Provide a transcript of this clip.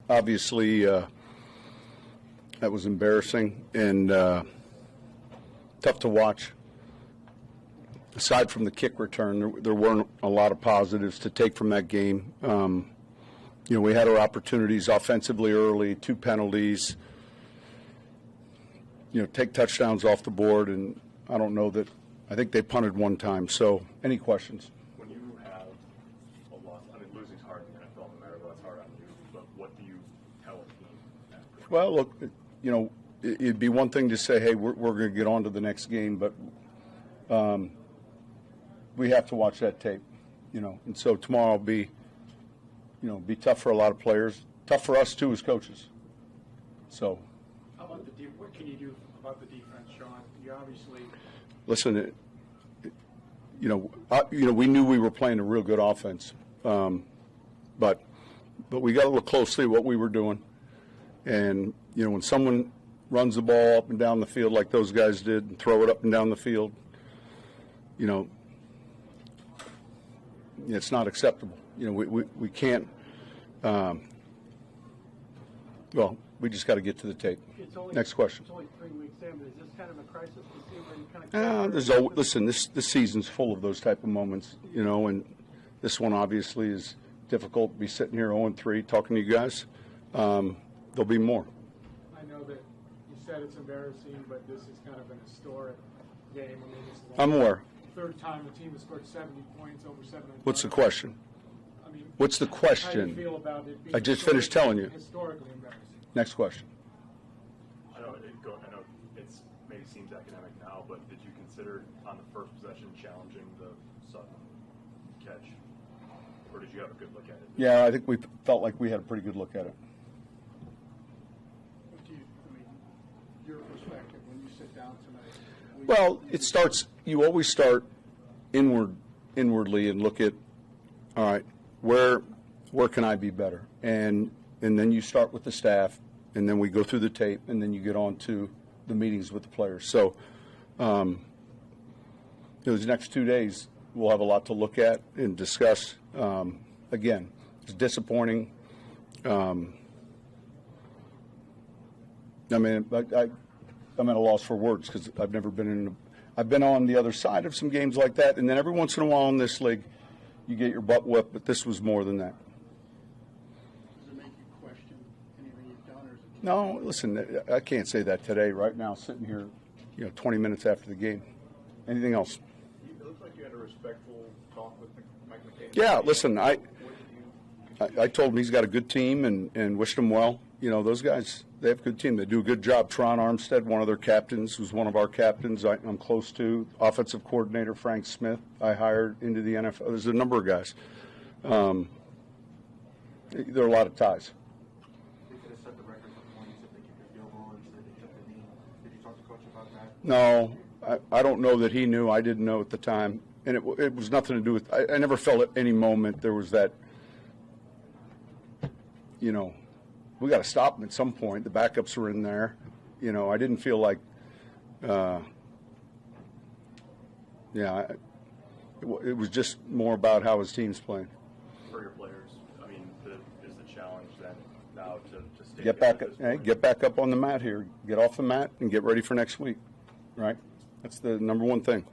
obviously, that was embarrassing and tough to watch. Aside from the kick return, there weren't a lot of positives to take from that game. We had our opportunities offensively early, 2 penalties, take touchdowns off the board, and I don't know that – I think they punted 1 time. So any questions? When you have a loss, I mean, losing's hard in the NFL no matter what, it's hard on you, but what do you tell a team? Well, look, it'd be one thing to say, hey, we're going to get on to the next game, but we have to watch that tape, and so tomorrow will be tough for a lot of players, tough for us too as coaches. So, how about what can you do about the defense, Sean? You obviously listen. We knew we were playing a real good offense, but we got to look closely at what we were doing, and when someone runs the ball up and down the field like those guys did, and throw it up and down the field, it's not acceptable. We can't. We just got to get to the tape. Next question. It's only 3 weeks in, but is this kind of a crisis to see where you kind of? Listen, this season's full of those type of moments, and this one obviously is difficult to be sitting here 0-3 talking to you guys. There'll be more. I know that you said it's embarrassing, but this is kind of an historic game. I mean, this is I'm aware. Third time the team has scored 70 points over 7. What's the question? I mean, what's the question? How do you feel about it being I just finished telling you. Historically embarrassing. Next question. I know it maybe seems academic now, but did you consider on the first possession challenging the Sutton catch, or did you have a good look at it? Yeah, I think we felt like we had a pretty good look at it. What do your perspective when you sit down tonight? Well, you always start inwardly and look at, all right, where can I be better? And then you start with the staff, and then we go through the tape, and then you get on to the meetings with the players. So those next 2 days, we'll have a lot to look at and discuss. Again, it's disappointing. I'm at a loss for words because I've never been I've been on the other side of some games like that, and then every once in a while in this league, you get your butt whipped, but this was more than that. Does it make you question anything you've done, or is it? No, listen, I can't say that today, right now, sitting here, 20 minutes after the game. Anything else? It looks like you had a respectful talk with Mike McCain. Yeah, listen, I told him he's got a good team and wished him well. Those guys, they have a good team. They do a good job. Tron Armstead, one of their captains, who's one of our captains I'm close to. Offensive coordinator Frank Smith, I hired into the NFL. There's a number of guys. There are a lot of ties. They could have set the record for points if they kicked a field goal instead they took the knee. Did you talk to Coach about that? No, I don't know that he knew. I didn't know at the time. And it was nothing to do with – I never felt at any moment there was that, we got to stop them at some point. The backups were in there. I didn't feel like, it was just more about how his team's playing. For your players, I mean, is the challenge then now to stay get back up on the mat here, get off the mat, and get ready for next week. Right? That's the number one thing.